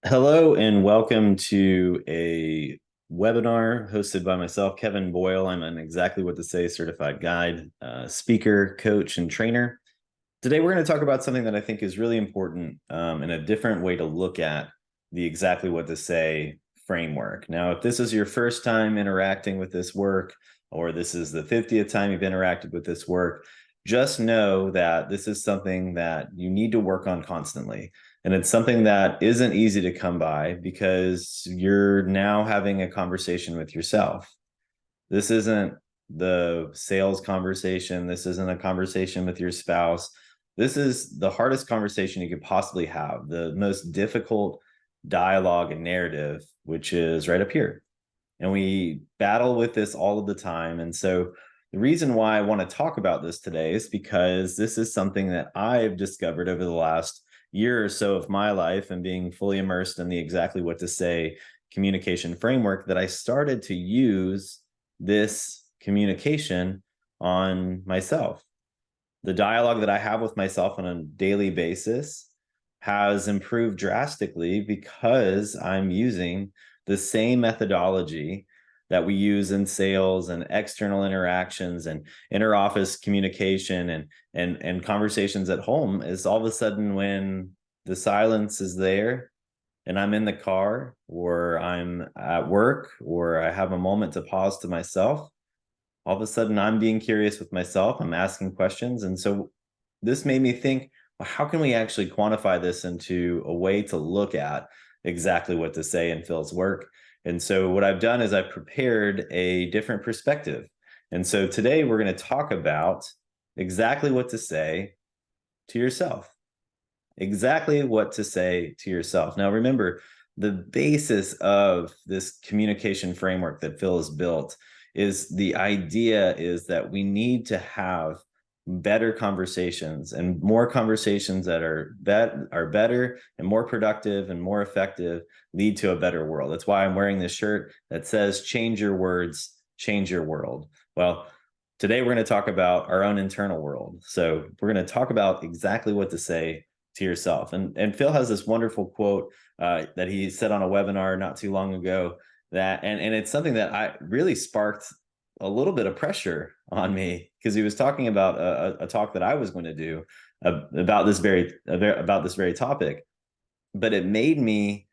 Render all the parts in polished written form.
Hello and welcome to a webinar hosted by myself, Kevin Boyle. I'm an Exactly What to Say certified guide, speaker, coach, and trainer. Today, we're going to talk about something that I think is really important and a different way to look at the Exactly What to Say framework. Now, if this is your first time interacting with this work, or this is the 50th time you've interacted with this work, just know that this is something that you need to work on constantly. And it's something that isn't easy to come by because you're now having a conversation with yourself. This isn't the sales conversation. This isn't a conversation with your spouse. This is the hardest conversation you could possibly have, the most difficult dialogue and narrative, which is right up here. And we battle with this all of the time. And so the reason why I want to talk about this today is because this is something that I've discovered over the last year or so of my life and being fully immersed in the Exactly What to Say communication framework, that I started to use this communication on myself. The dialogue that I have with myself on a daily basis has improved drastically because I'm using the same methodology that we use in sales and external interactions and interoffice communication and conversations at home. Is all of a sudden, when the silence is there and I'm in the car or I'm at work or I have a moment to pause to myself, all of a sudden I'm being curious with myself. I'm asking questions. And so this made me think, well, how can we actually quantify this into a way to look at Exactly What to Say in Phil's work? And so what I've done is I've prepared a different perspective. And so today we're going to talk about exactly what to say to yourself. Exactly what to say to yourself. Now, remember, the basis of this communication framework that Phil has built is the idea is that we need to have better conversations and more conversations that are better and more productive and more effective lead to a better world. That's why I'm wearing this shirt that says change your words, change your world. Well, today we're going to talk about our own internal world. So we're going to talk about exactly what to say to yourself. And Phil has this wonderful quote that he said on a webinar not too long ago, that and it's something that I really sparked a little bit of pressure on me, because he was talking about a talk that I was going to do about this very topic. But it made me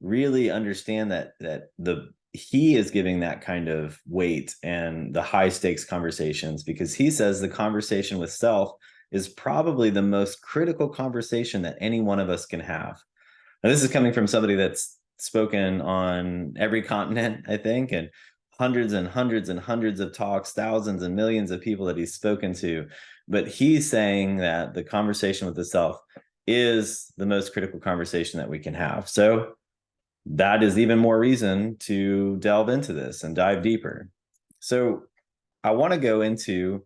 really understand that the he is giving that kind of weight and the high stakes conversations, because he says the conversation with self is probably the most critical conversation that any one of us can have. Now, this is coming from somebody that's spoken on every continent, I think, and hundreds and hundreds and hundreds of talks, thousands and millions of people that he's spoken to. But he's saying that the conversation with the self is the most critical conversation that we can have. So that is even more reason to delve into this and dive deeper. So I want to go into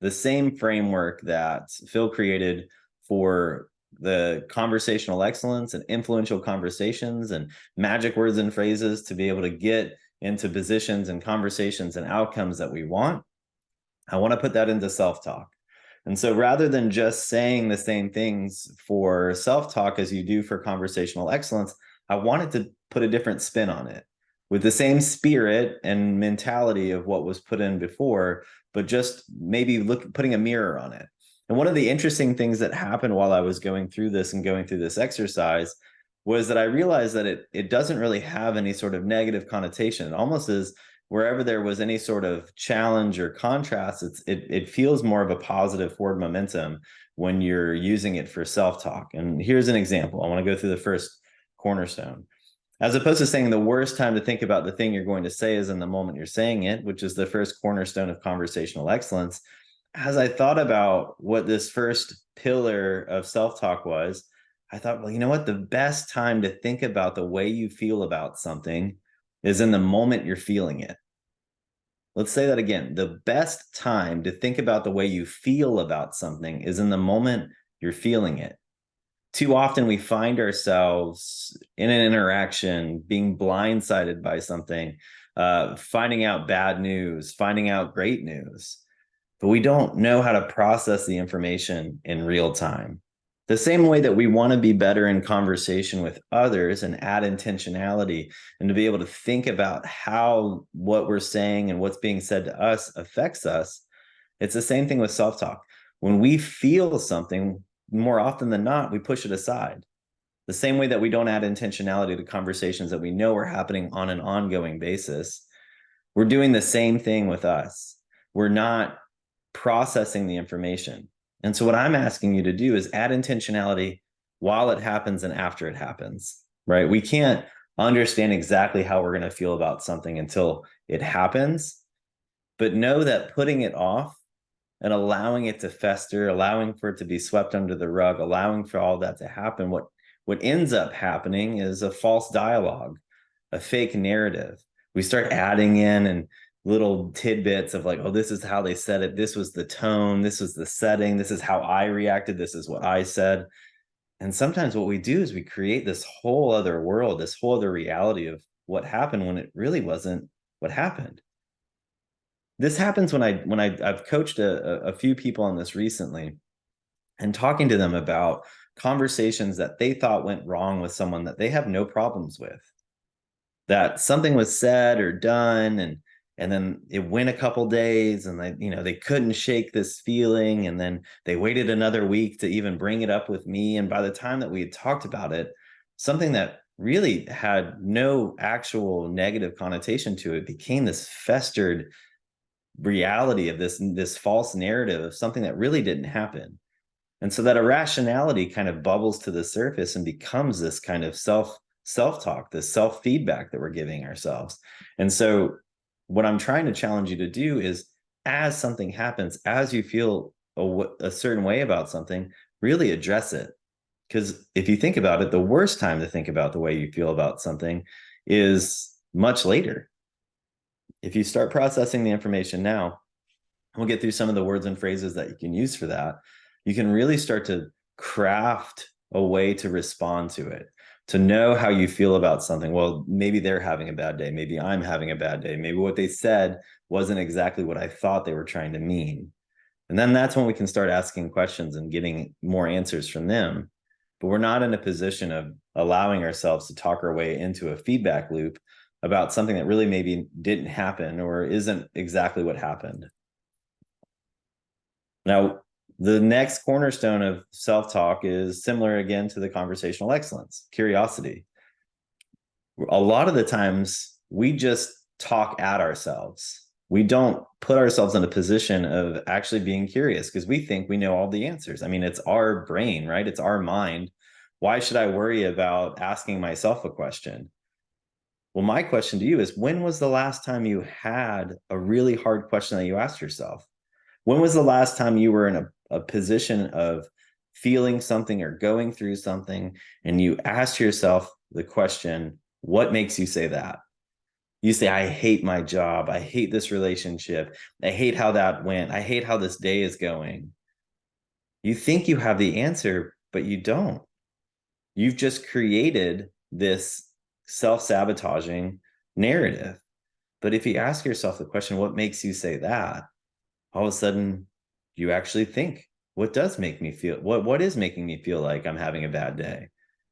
the same framework that Phil created for the conversational excellence and influential conversations and magic words and phrases to be able to get into positions and conversations and outcomes that we want. I want to put that into self-talk. And so rather than just saying the same things for self-talk as you do for conversational excellence, I wanted to put a different spin on it with the same spirit and mentality of what was put in before, but just maybe putting a mirror on it. And one of the interesting things that happened while I was going through this and going through this exercise was that I realized that it doesn't really have any sort of negative connotation. It almost is, wherever there was any sort of challenge or contrast, it feels more of a positive forward momentum when you're using it for self-talk. And here's an example. I want to go through the first cornerstone. As opposed to saying the worst time to think about the thing you're going to say is in the moment you're saying it, which is the first cornerstone of conversational excellence. As I thought about what this first pillar of self-talk was, I thought, well, you know what? The best time to think about the way you feel about something is in the moment you're feeling it. Let's say that again. The best time to think about the way you feel about something is in the moment you're feeling it. Too often we find ourselves in an interaction being blindsided by something, finding out bad news, finding out great news, but we don't know how to process the information in real time. The same way that we want to be better in conversation with others and add intentionality and to be able to think about how what we're saying and what's being said to us affects us, it's the same thing with self-talk. When we feel something, more often than not, we push it aside. The same way that we don't add intentionality to conversations that we know are happening on an ongoing basis, we're doing the same thing with us. We're not processing the information. And so what I'm asking you to do is add intentionality while it happens and after it happens, right? We can't understand exactly how we're going to feel about something until it happens, but know that putting it off and allowing it to fester, allowing for it to be swept under the rug, allowing for all that to happen, what ends up happening is a false dialogue, a fake narrative. We start adding in and little tidbits of like, oh, this is how they said it. This was the tone. This was the setting. This is how I reacted. This is what I said. And sometimes what we do is we create this whole other world, this whole other reality of what happened when it really wasn't what happened. This happens when I've coached a few people on this recently, and talking to them about conversations that they thought went wrong with someone that they have no problems with, that something was said or done, and then it went a couple days and they couldn't shake this feeling, and then they waited another week to even bring it up with me, and by the time that we had talked about it, something that really had no actual negative connotation to it became this festered reality of this false narrative of something that really didn't happen. And so that irrationality kind of bubbles to the surface and becomes this kind of self-talk, this self-feedback that we're giving ourselves. And so what I'm trying to challenge you to do is, as something happens, as you feel a certain way about something, really address it. Because if you think about it, the worst time to think about the way you feel about something is much later. If you start processing the information now, we'll get through some of the words and phrases that you can use for that. You can really start to craft a way to respond to it, to know how you feel about something. Well, maybe they're having a bad day. Maybe I'm having a bad day. Maybe what they said wasn't exactly what I thought they were trying to mean. And then that's when we can start asking questions and getting more answers from them. But we're not in a position of allowing ourselves to talk our way into a feedback loop about something that really maybe didn't happen or isn't exactly what happened. Now, the next cornerstone of self-talk is similar again to the conversational excellence, curiosity. A lot of the times we just talk at ourselves. We don't put ourselves in a position of actually being curious because we think we know all the answers. I mean, it's our brain, right? It's our mind. Why should I worry about asking myself a question? Well, my question to you is, when was the last time you had a really hard question that you asked yourself? When was the last time you were in a position of feeling something or going through something and you asked yourself the question, what makes you say that? You say, I hate my job. I hate this relationship. I hate how that went. I hate how this day is going. You think you have the answer, but you don't. You've just created this self-sabotaging narrative. But if you ask yourself the question, what makes you say that? All of a sudden, you actually think, what does make me feel, what is making me feel like I'm having a bad day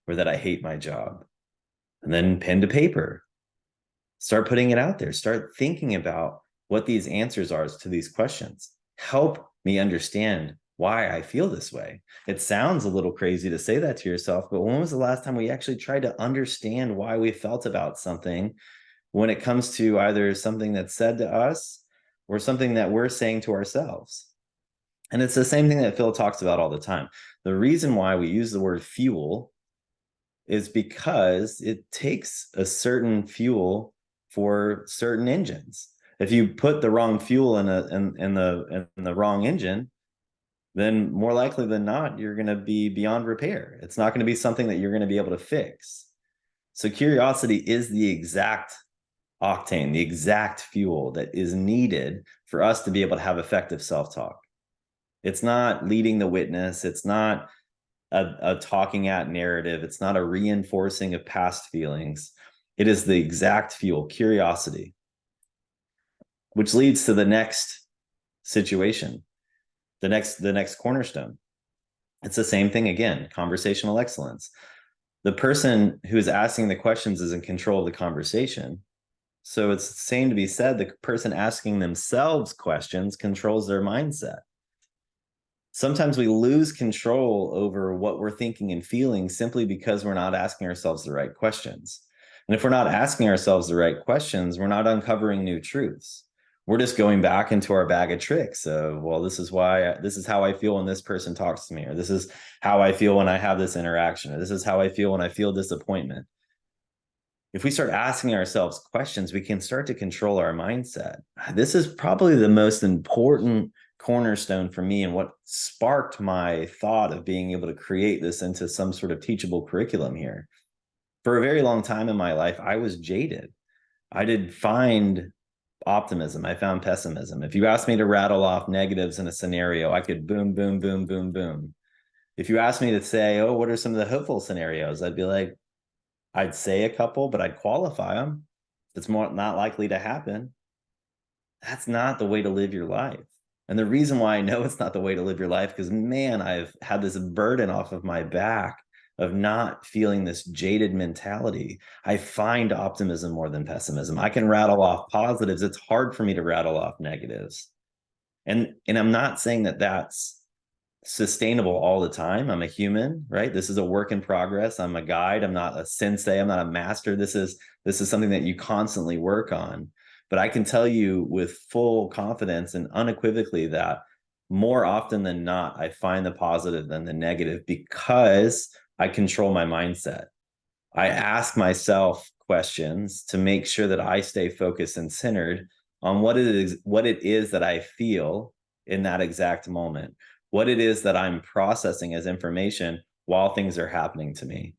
or that I hate my job? And then pen to paper, start putting it out there, start thinking about what these answers are to these questions. Help me understand why I feel this way. It sounds a little crazy to say that to yourself, but when was the last time we actually tried to understand why we felt about something when it comes to either something that's said to us or something that we're saying to ourselves? And it's the same thing that Phil talks about all the time. The reason why we use the word fuel is because it takes a certain fuel for certain engines. If you put the wrong fuel in the wrong engine, then more likely than not, you're going to be beyond repair. It's not going to be something that you're going to be able to fix. So curiosity is the exact octane, the exact fuel that is needed for us to be able to have effective self-talk. It's not leading the witness. It's not a talking at narrative. It's not a reinforcing of past feelings. It is the exact fuel, curiosity, which leads to the next situation, the next cornerstone. It's the same thing again, conversational excellence. The person who is asking the questions is in control of the conversation. So it's the same to be said. The person asking themselves questions controls their mindset. Sometimes we lose control over what we're thinking and feeling simply because we're not asking ourselves the right questions. And if we're not asking ourselves the right questions, we're not uncovering new truths. We're just going back into our bag of tricks of, well, this is how I feel when this person talks to me, or this is how I feel when I have this interaction, or this is how I feel when I feel disappointment. If we start asking ourselves questions, we can start to control our mindset. This is probably the most important cornerstone for me and what sparked my thought of being able to create this into some sort of teachable curriculum here. For a very long time in my life, I was jaded. I did find optimism. I found pessimism. If you asked me to rattle off negatives in a scenario, I could boom, boom, boom, boom, boom. If you asked me to say, oh, what are some of the hopeful scenarios? I'd be like, I'd say a couple, but I'd qualify them. It's more not likely to happen. That's not the way to live your life. And the reason why I know it's not the way to live your life, because man, I've had this burden off of my back of not feeling this jaded mentality. I find optimism more than pessimism. I can rattle off positives. It's hard for me to rattle off negatives. And I'm not saying that that's sustainable all the time. I'm a human, right? This is a work in progress. I'm a guide. I'm not a sensei. I'm not a master. This is something that you constantly work on. But I can tell you with full confidence and unequivocally that more often than not, I find the positive than the negative because I control my mindset. I ask myself questions to make sure that I stay focused and centered on what it is that I feel in that exact moment, what it is that I'm processing as information while things are happening to me.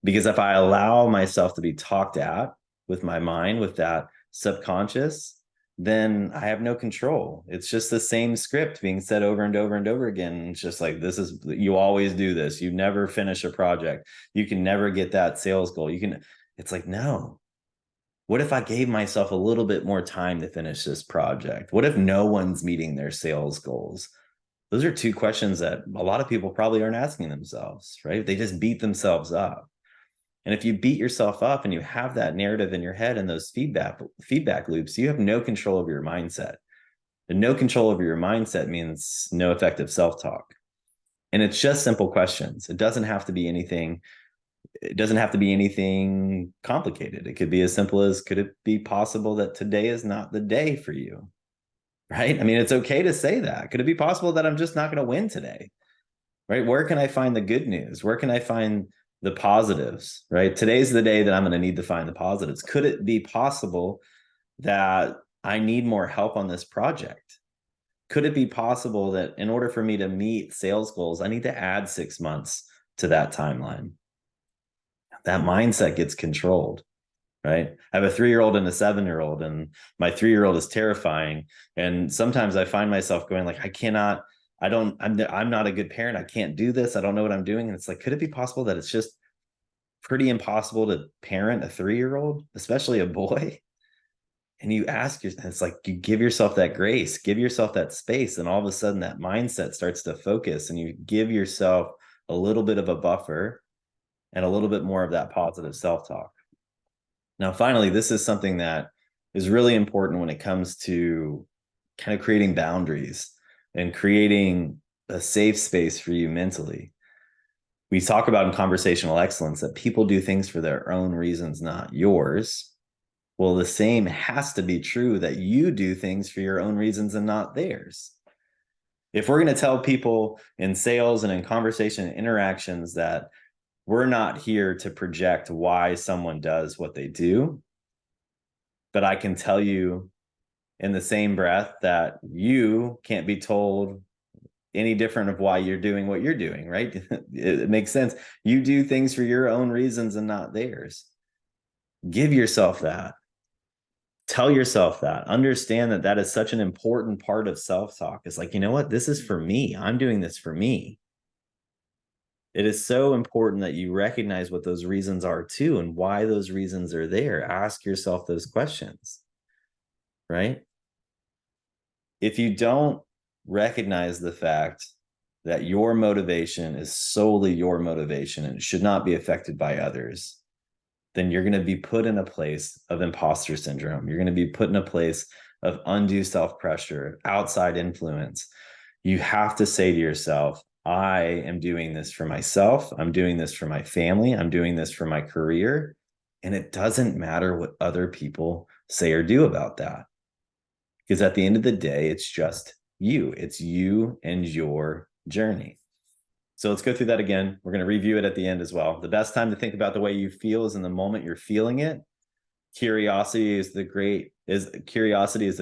Because if I allow myself to be talked at with my mind, with that subconscious, then I have no control. It's just the same script being said over and over and over again. It's just like, you always do this. You never finish a project. You can never get that sales goal. It's like, no. What if I gave myself a little bit more time to finish this project? What if no one's meeting their sales goals? Those are two questions that a lot of people probably aren't asking themselves, right? They just beat themselves up. And if you beat yourself up and you have that narrative in your head and those feedback loops, you have no control over your mindset. And no control over your mindset means no effective self-talk. And it's just simple questions. It doesn't have to be anything complicated. It could be as simple as, could it be possible that today is not the day for you? Right? I mean, it's okay to say that. Could it be possible that I'm just not going to win today? Right? Where can I find the good news? Where can I find the positives? Right? Today's the day that I'm going to need to find the positives. Could it be possible that I need more help on this project? Could it be possible that in order for me to meet sales goals, I need to add 6 months to that timeline? That mindset gets controlled, right? I have a 3-year-old and a 7-year-old, and my 3-year-old is terrifying. And sometimes I find myself going like, I'm not a good parent. I can't do this. I don't know what I'm doing. And it's like, could it be possible that it's just pretty impossible to parent a 3-year-old, especially a boy? And you ask yourself, it's like, you give yourself that grace, give yourself that space. And all of a sudden that mindset starts to focus and you give yourself a little bit of a buffer and a little bit more of that positive self-talk. Now, finally, this is something that is really important when it comes to kind of creating boundaries and creating a safe space for you mentally. We talk about in conversational excellence that people do things for their own reasons, not yours. Well, the same has to be true that you do things for your own reasons and not theirs. If we're going to tell people in sales and in conversation and interactions that we're not here to project why someone does what they do, but I can tell you in the same breath that you can't be told any different of why you're doing what you're doing, right? It makes sense. You do things for your own reasons and not theirs. Give yourself that. Tell yourself that. Understand that that is such an important part of self-talk. It's like, you know what? This is for me. I'm doing this for me. It is so important that you recognize what those reasons are too and why those reasons are there. Ask yourself those questions, right? If you don't recognize the fact that your motivation is solely your motivation and it should not be affected by others, then you're going to be put in a place of imposter syndrome. You're going to be put in a place of undue self-pressure, outside influence. You have to say to yourself, I am doing this for myself. I'm doing this for my family. I'm doing this for my career. And it doesn't matter what other people say or do about that. Because at the end of the day, it's just you. It's you and your journey. So let's go through that again. We're going to review it at the end as well. The best time to think about the way you feel is in the moment you're feeling it. Curiosity is the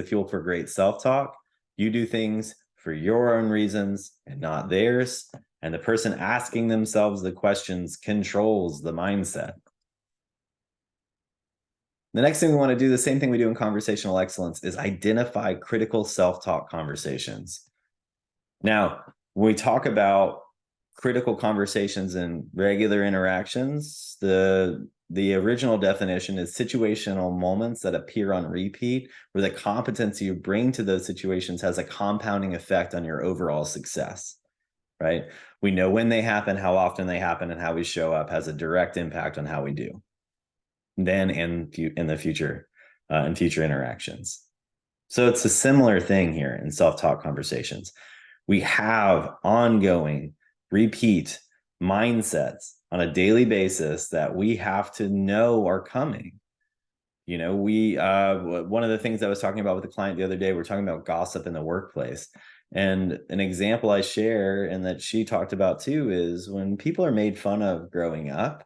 fuel for great self-talk. You do things for your own reasons and not theirs. And the person asking themselves the questions controls the mindset. The next thing we want to do, the same thing we do in conversational excellence, is identify critical self-talk conversations. Now, when we talk about critical conversations in regular interactions, the original definition is situational moments that appear on repeat, where the competency you bring to those situations has a compounding effect on your overall success, right? We know when they happen, how often they happen, and how we show up has a direct impact on how we do then and in the future, in future interactions. So it's a similar thing here in self-talk conversations. We have ongoing, repeat mindsets on a daily basis that we have to know are coming. You know, one of the things I was talking about with a client the other day, we're talking about gossip in the workplace. And an example I share and that she talked about too is when people are made fun of growing up,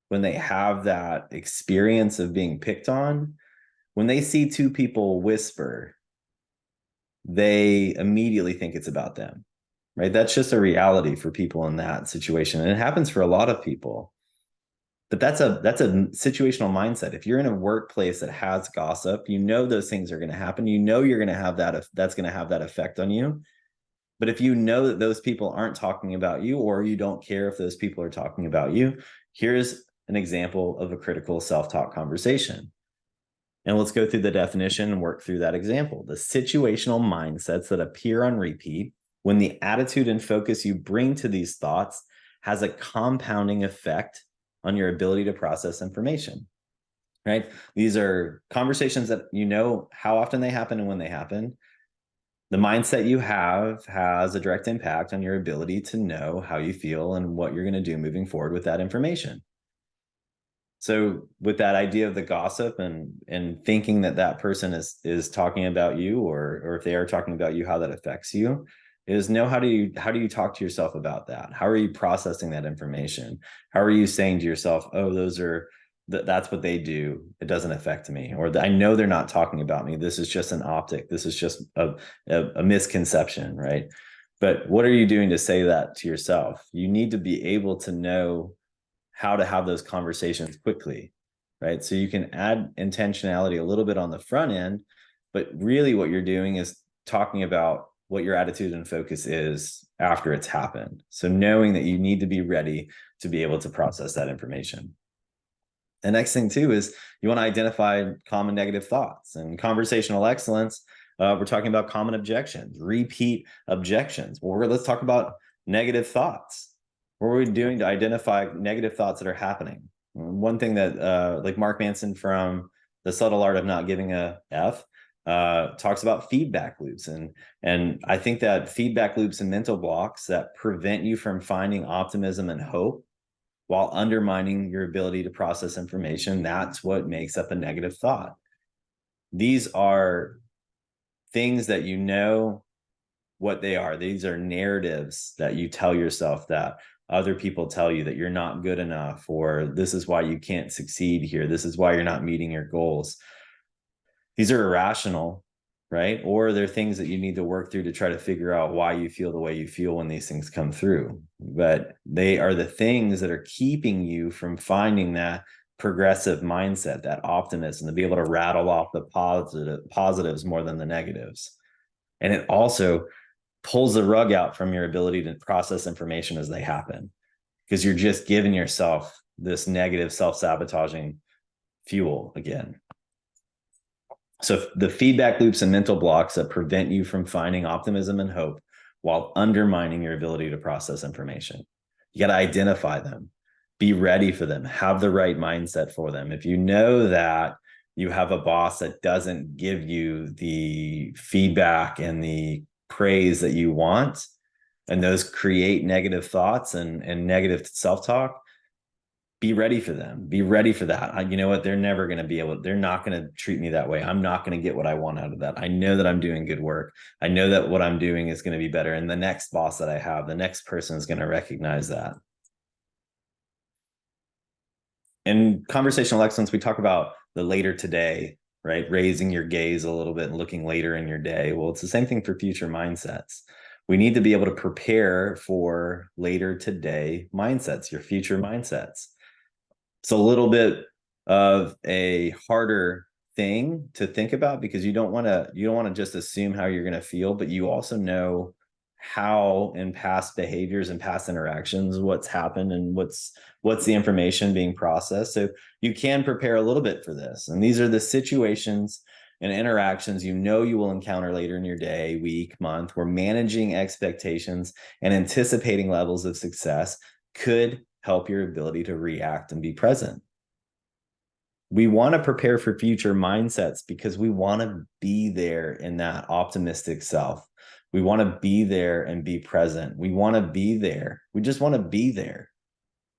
when they have that experience of being picked on, when they see two people whisper, they immediately think it's about them, right? That's just a reality for people in that situation. And it happens for a lot of people. But that's a situational mindset. If you're in a workplace that has gossip, you know those things are going to happen. You know you're going to have that's going to have that effect on you. But if you know that those people aren't talking about you, or you don't care if those people are talking about you, here's an example of a critical self-talk conversation. And let's go through the definition and work through that example. The situational mindsets that appear on repeat when the attitude and focus you bring to these thoughts has a compounding effect on your ability to process information, right? These are conversations that you know how often they happen and when they happen. The mindset you have has a direct impact on your ability to know how you feel and what you're going to do moving forward with that information. So with that idea of the gossip and thinking that person is talking about you, or if they are talking about you, how that affects you, is know how do you talk to yourself about that? How are you processing that information? How are you saying to yourself, oh, that's what they do, it doesn't affect me, or I know they're not talking about me, this is just an optic, this is just a misconception, right? But what are you doing to say that to yourself? You need to be able to know how to have those conversations quickly, right? So you can add intentionality a little bit on the front end, but really what you're doing is talking about what your attitude and focus is after it's happened. So knowing that you need to be ready to be able to process that information. The next thing too is you want to identify common negative thoughts. And conversational excellence, we're talking about common objections, repeat objections. Well, let's talk about negative thoughts. What are we doing to identify negative thoughts that are happening? One thing that like Mark Manson from The Subtle Art of Not Giving a F talks about feedback loops. And I think that feedback loops and mental blocks that prevent you from finding optimism and hope while undermining your ability to process information, that's what makes up a negative thought. These are things that you know what they are. These are narratives that you tell yourself, that other people tell you that you're not good enough, or this is why you can't succeed here. This is why you're not meeting your goals. These are irrational, right? Or they're things that you need to work through to try to figure out why you feel the way you feel when these things come through. But they are the things that are keeping you from finding that progressive mindset, that optimism, to be able to rattle off the positives more than the negatives. And it also pulls the rug out from your ability to process information as they happen, because you're just giving yourself this negative self-sabotaging fuel again. So the feedback loops and mental blocks that prevent you from finding optimism and hope while undermining your ability to process information. You got to identify them, be ready for them, have the right mindset for them. If you know that you have a boss that doesn't give you the feedback and the praise that you want, and those create negative thoughts and negative self-talk, be ready for them. Be ready for that. You know what? They're never going to be able, they're not going to treat me that way. I'm not going to get what I want out of that. I know that I'm doing good work. I know that what I'm doing is going to be better. And the next boss that I have, the next person is going to recognize that. In conversational excellence, we talk about the later today, right? Raising your gaze a little bit and looking later in your day. Well, it's the same thing for future mindsets. We need to be able to prepare for later today mindsets, your future mindsets. It's a little bit of a harder thing to think about because you don't want to just assume how you're going to feel, but you also know how in past behaviors and past interactions what's happened and what's the information being processed. So you can prepare a little bit for this. And these are the situations and interactions you will encounter later in your day, week, month, where managing expectations and anticipating levels of success could help your ability to react and be present. We want to prepare for future mindsets because we want to be there in that optimistic self. We want to be there and be present. We want to be there. We just want to be there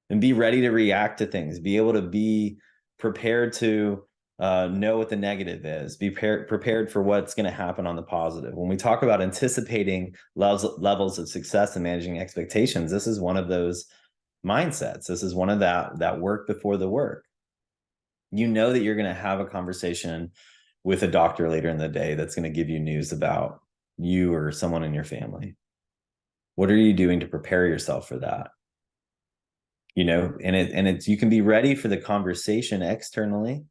and be ready to react to things, be able to be prepared to know what the negative is, be prepared for what's going to happen on the positive. When we talk about anticipating levels of success and managing expectations, this is one of those mindsets. This is one of that work before the work. You know that you're going to have a conversation with a doctor later in the day that's going to give you news about you or someone in your family. What are you doing to prepare yourself for that? You know, and it's you can be ready for the conversation externally,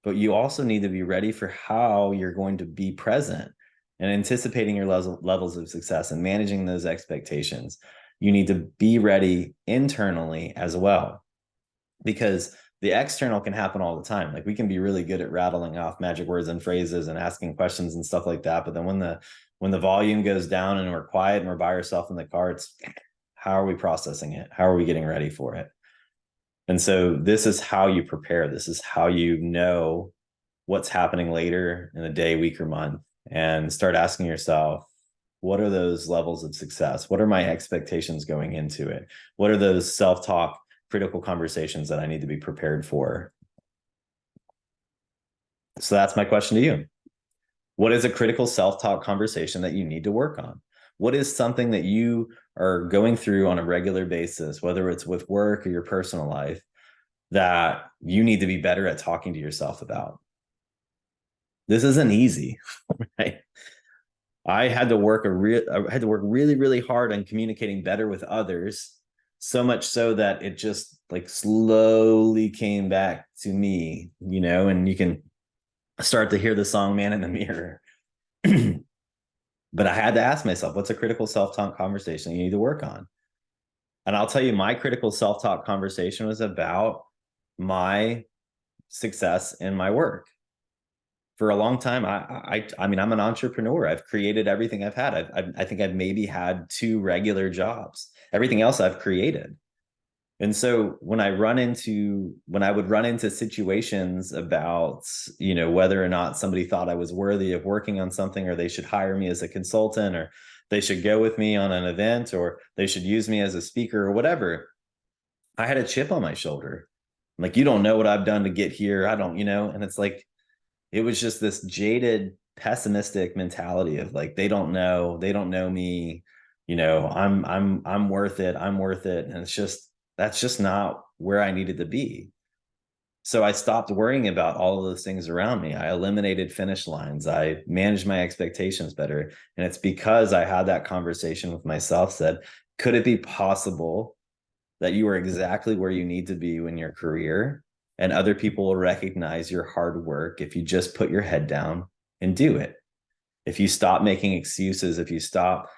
but you also need to be ready for how you're going to be present and anticipating your levels of success and managing those expectations. You need to be ready internally as well, because the external can happen all the time. Like we can be really good at rattling off magic words and phrases and asking questions and stuff like that. But then when the volume goes down and we're quiet and we're by ourselves in the car, it's how are we processing it? How are we getting ready for it? And so this is how you prepare. This is how you know what's happening later in the day, week, or month, and start asking yourself, what are those levels of success? What are my expectations going into it? What are those self-talk critical conversations that I need to be prepared for? So that's my question to you. What is a critical self-talk conversation that you need to work on? What is something that you are going through on a regular basis, whether it's with work or your personal life, that you need to be better at talking to yourself about? This isn't easy, right? I had to work really, really hard on communicating better with others, so much so that it just like slowly came back to me, you know, and you can start to hear the song Man in the Mirror. But I had to ask myself, what's a critical self-talk conversation you need to work on? And I'll tell you, my critical self-talk conversation was about my success in my work. For a long time, I mean, I'm an entrepreneur. I've created everything I've had. I think I've maybe had 2 regular jobs. Everything else I've created. And so when I would run into situations about, you know, whether or not somebody thought I was worthy of working on something, or they should hire me as a consultant, or they should go with me on an event, or they should use me as a speaker or whatever, I had a chip on my shoulder. I'm like, you don't know what I've done to get here. I don't, you know, and it's like, it was just this jaded, pessimistic mentality of like, they don't know me, you know, I'm worth it. I'm worth it. And that's just not where I needed to be. So I stopped worrying about all of those things around me. I eliminated finish lines. I managed my expectations better. And it's because I had that conversation with myself, said, could it be possible that you are exactly where you need to be in your career, and other people will recognize your hard work if you just put your head down and do it? If you stop making excuses, if you stop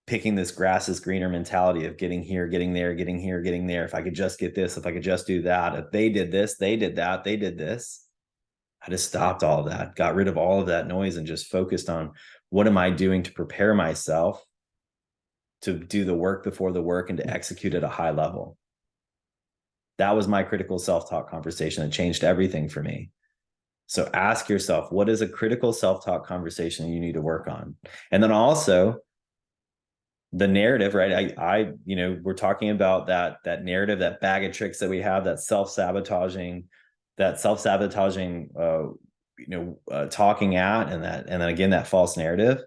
picking this grass is greener mentality of getting here, getting there, getting here, getting there. If I could just get this, if I could just do that, if they did this, they did that, they did this. I just stopped all of that, got rid of all of that noise, and just focused on what am I doing to prepare myself to do the work before the work and to execute at a high level. That was my critical self-talk conversation that changed everything for me. So ask yourself, what is a critical self-talk conversation you need to work on? And then also the narrative, right? We're talking about that narrative, that bag of tricks that we have, that self-sabotaging, talking at, and then again, that false narrative.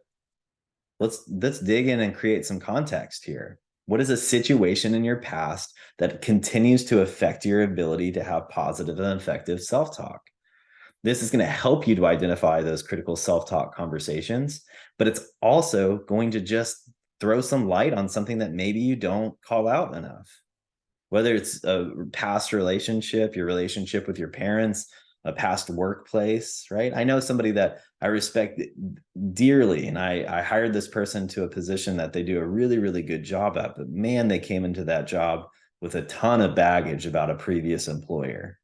Let's dig in and create some context here. What is a situation in your past that continues to affect your ability to have positive and effective self-talk? This is going to help you to identify those critical self-talk conversations, but it's also going to just throw some light on something that maybe you don't call out enough. Whether it's a past relationship, your relationship with your parents, a past workplace, right? I know somebody that I respect dearly, and I hired this person to a position that they do a really, really good job at, but man, they came into that job with a ton of baggage about a previous employer.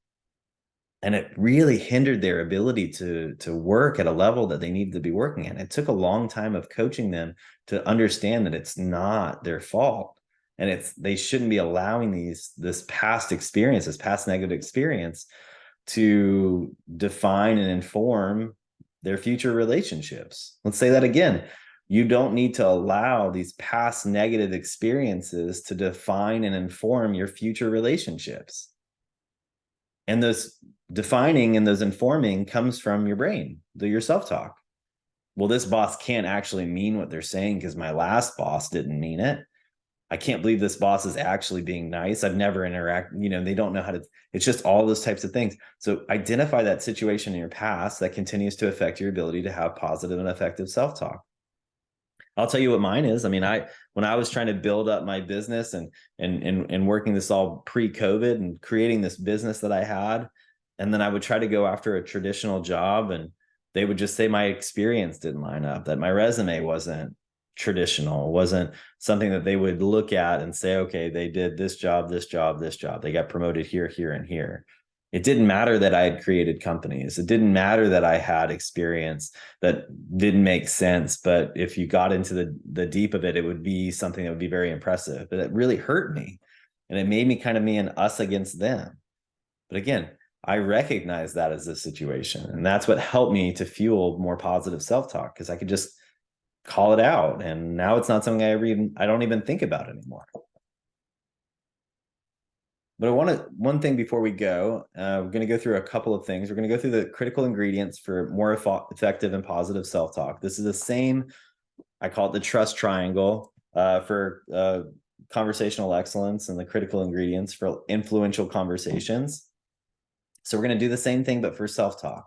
And it really hindered their ability to work at a level that they needed to be working at. It took a long time of coaching them to understand that it's not their fault. And they shouldn't be allowing this past experience, this past negative experience, to define and inform their future relationships. Let's say that again. You don't need to allow these past negative experiences to define and inform your future relationships. And those defining and those informing comes from your brain, your self-talk. Well, this boss can't actually mean what they're saying because my last boss didn't mean it. I can't believe this boss is actually being nice. I've never interacted, they don't know how to, it's just all those types of things. So identify that situation in your past that continues to affect your ability to have positive and effective self-talk. I'll tell you what mine is. I mean, when I was trying to build up my business and working this all pre-COVID and creating this business that I had, and then I would try to go after a traditional job, and they would just say my experience didn't line up, that my resume wasn't traditional, wasn't something that they would look at and say, okay, they did this job, this job, this job. They got promoted here, here, and here. It didn't matter that I had created companies. It didn't matter that I had experience that didn't make sense. But if you got into the deep of it, it would be something that would be very impressive. But it really hurt me. And it made me kind of me and us against them. But again, I recognize that as a situation. And that's what helped me to fuel more positive self-talk, because I could just call it out. And now it's not something I don't even think about anymore. But one thing before we go, we're going to go through a couple of things. We're going to go through the critical ingredients for more effective and positive self-talk. This is the same, I call it the trust triangle for conversational excellence, and the critical ingredients for influential conversations. So we're going to do the same thing, but for self-talk.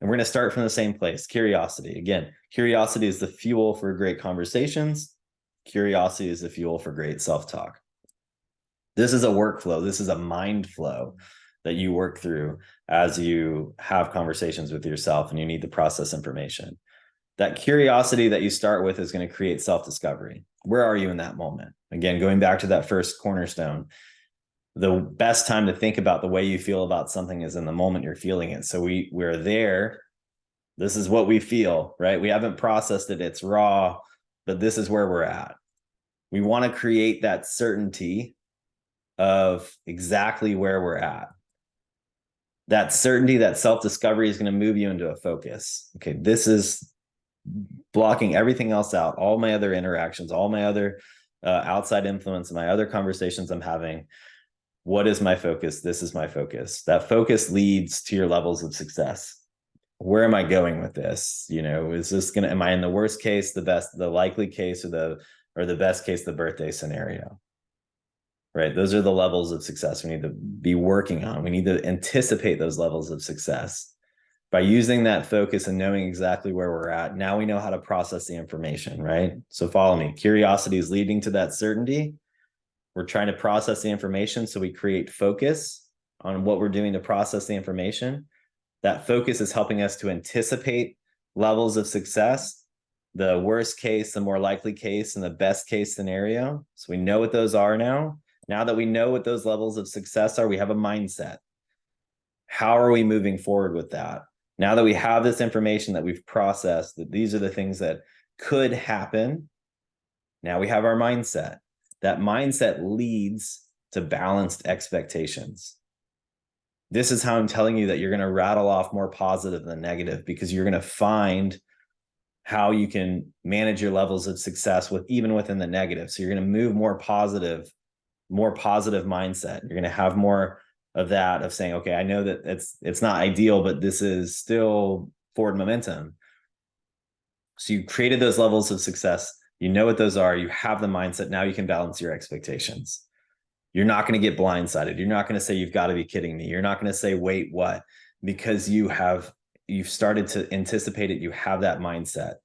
And we're going to start from the same place, curiosity. Again, curiosity is the fuel for great conversations. Curiosity is the fuel for great self-talk. This is a workflow. This is a mind flow that you work through as you have conversations with yourself and you need to process information. That curiosity that you start with is going to create self-discovery. Where are you in that moment? Again, going back to that first cornerstone, the best time to think about the way you feel about something is in the moment you're feeling it. So we're there. This is what we feel, right? We haven't processed it. It's raw, but this is where we're at. We want to create that certainty of exactly where we're at. That certainty, that self-discovery is going to move you into a focus. Okay, this is blocking everything else out, all my other interactions, all my other outside influence, my other conversations I'm having. What is my focus? This is my focus. That focus leads to your levels of success. Where am I going with this? Is this am I in the worst case, the likely case, or the best case, the birthday scenario? Right? Those are the levels of success we need to be working on. We need to anticipate those levels of success. By using that focus and knowing exactly where we're at, now we know how to process the information, right? So follow me. Curiosity is leading to that certainty. We're trying to process the information, so we create focus on what we're doing to process the information. That focus is helping us to anticipate levels of success, the worst case, the more likely case, and the best case scenario. So we know what those are now. Now that we know what those levels of success are, we have a mindset. How are we moving forward with that? Now that we have this information that we've processed, that these are the things that could happen, Now we have our mindset. That mindset leads to balanced expectations. This is how I'm telling you that you're going to rattle off more positive than negative, because you're going to find how you can manage your levels of success even within the negative. So you're going to move more positive mindset. You're going to have more of that, of saying, okay, I know that it's not ideal, but this is still forward momentum. So you created those levels of success. You know what those are. You have the mindset. Now you can balance your expectations. You're not going to get blindsided. You're not going to say, you've got to be kidding me. You're not going to say, wait, what? Because you've started to anticipate it. You have that mindset.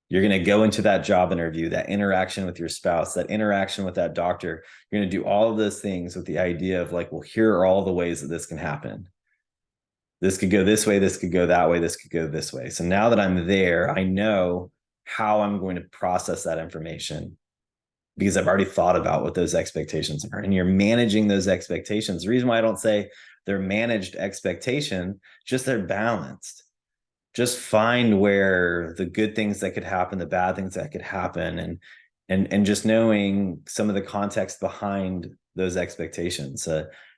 You're going to go into that job interview, that interaction with your spouse, that interaction with that doctor. You're going to do all of those things with the idea of like, well, here are all the ways that this can happen. This could go this way. This could go that way. This could go this way. So now that I'm there, I know how I'm going to process that information, because I've already thought about what those expectations are. And you're managing those expectations. The reason why I don't say they're managed expectation, just they're balanced. Just find where the good things that could happen, the bad things that could happen, and just knowing some of the context behind those expectations,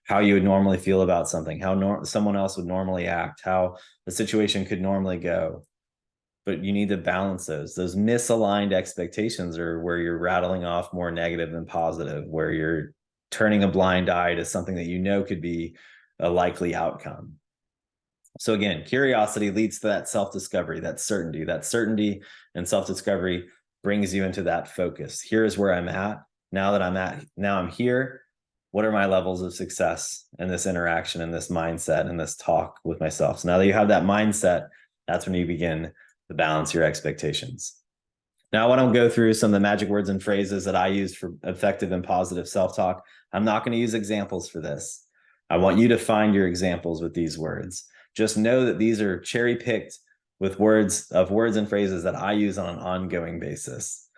how you would normally feel about something, how someone else would normally act, how the situation could normally go. But you need to balance those misaligned expectations are where you're rattling off more negative than positive, where you're turning a blind eye to something that you know could be a likely outcome. So again, curiosity leads to that self-discovery, that certainty and self-discovery brings you into that focus. Here's where I'm at. Now I'm here. What are my levels of success in this interaction, in this mindset, in this talk with myself? So now that you have that mindset, that's when you begin to balance your expectations. Now, I want to go through some of the magic words and phrases that I use for effective and positive self-talk. I'm not going to use examples for this. I want you to find your examples with these words. Just know that these are cherry-picked with words and phrases that I use on an ongoing basis.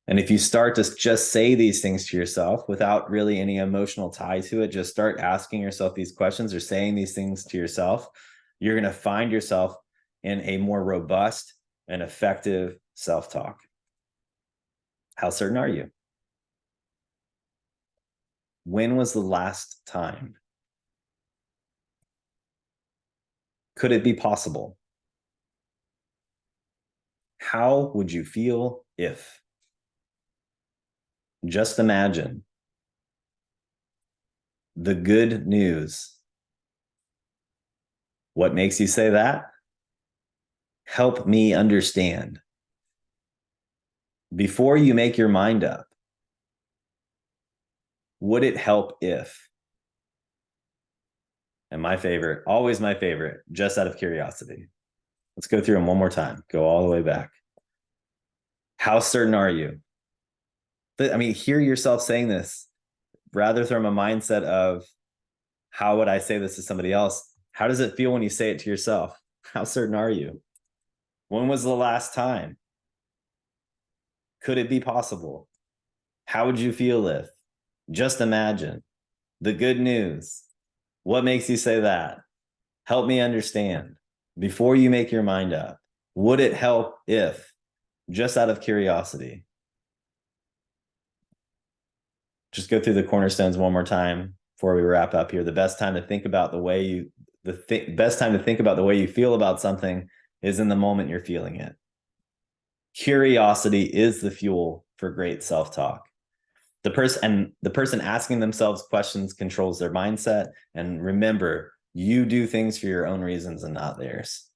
And if you start to just say these things to yourself without really any emotional tie to it, just start asking yourself these questions or saying these things to yourself, you're going to find yourself in a more robust and effective self-talk. How certain are you? When was the last time? Could it be possible? How would you feel if? Just imagine. The good news. What makes you say that? Help me understand. Before you make your mind up, would it help if? And my favorite, always my favorite, just out of curiosity. Let's go through them one more time. Go all the way back. How certain are you? I mean, hear yourself saying this rather from a mindset of, how would I say this to somebody else? How does it feel when you say it to yourself? How certain are you? When was the last time? Could it be possible? How would you feel if? Just imagine. The good news. What makes you say that? Help me understand. Before you make your mind up, would it help if? Just out of curiosity. Just go through the cornerstones one more time before we wrap up here. The best time to think about the way you feel about something is in the moment you're feeling it. Curiosity is the fuel for great self-talk. The person asking themselves questions controls their mindset. And remember, you do things for your own reasons and not theirs.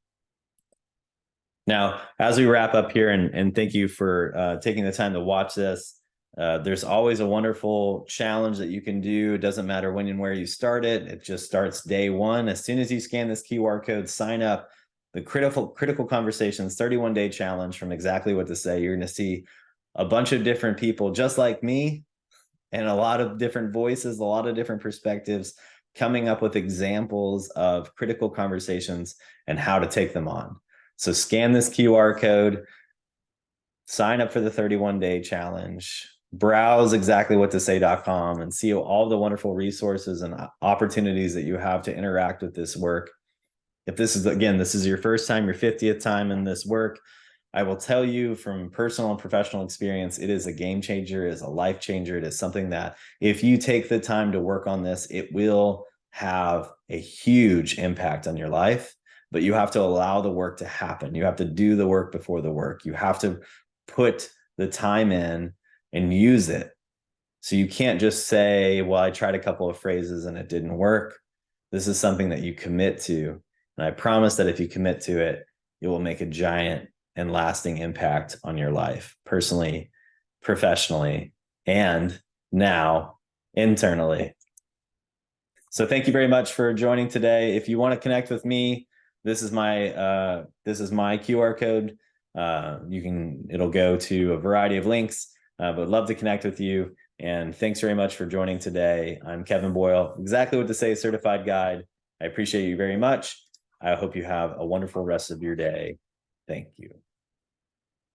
Now, as we wrap up here, and thank you for taking the time to watch this, there's always a wonderful challenge that you can do. It doesn't matter when and where you start it. It just starts day one. As soon as you scan this QR code, sign up. The Critical Conversations 31-day challenge from Exactly What to Say. You're going to see a bunch of different people just like me, and a lot of different voices, a lot of different perspectives, coming up with examples of critical conversations and how to take them on. So scan this QR code, sign up for the 31-day challenge, browse exactlywhattosay.com and see all the wonderful resources and opportunities that you have to interact with this work. If this is, again, this is your first time, your 50th time in this work, I will tell you from personal and professional experience, it is a game changer, it is a life changer. It is something that if you take the time to work on this, it will have a huge impact on your life. But you have to allow the work to happen. You have to do the work before the work. You have to put the time in and use it. So you can't just say, well, I tried a couple of phrases and it didn't work. This is something that you commit to. And I promise that if you commit to it, it will make a giant and lasting impact on your life, personally, professionally, and now internally. So thank you very much for joining today. If you want to connect with me, this is my QR code. It'll go to a variety of links, but love to connect with you. And thanks very much for joining today. I'm Kevin Boyle, Exactly What to Say Certified Guide. I appreciate you very much. I hope you have a wonderful rest of your day. Thank you.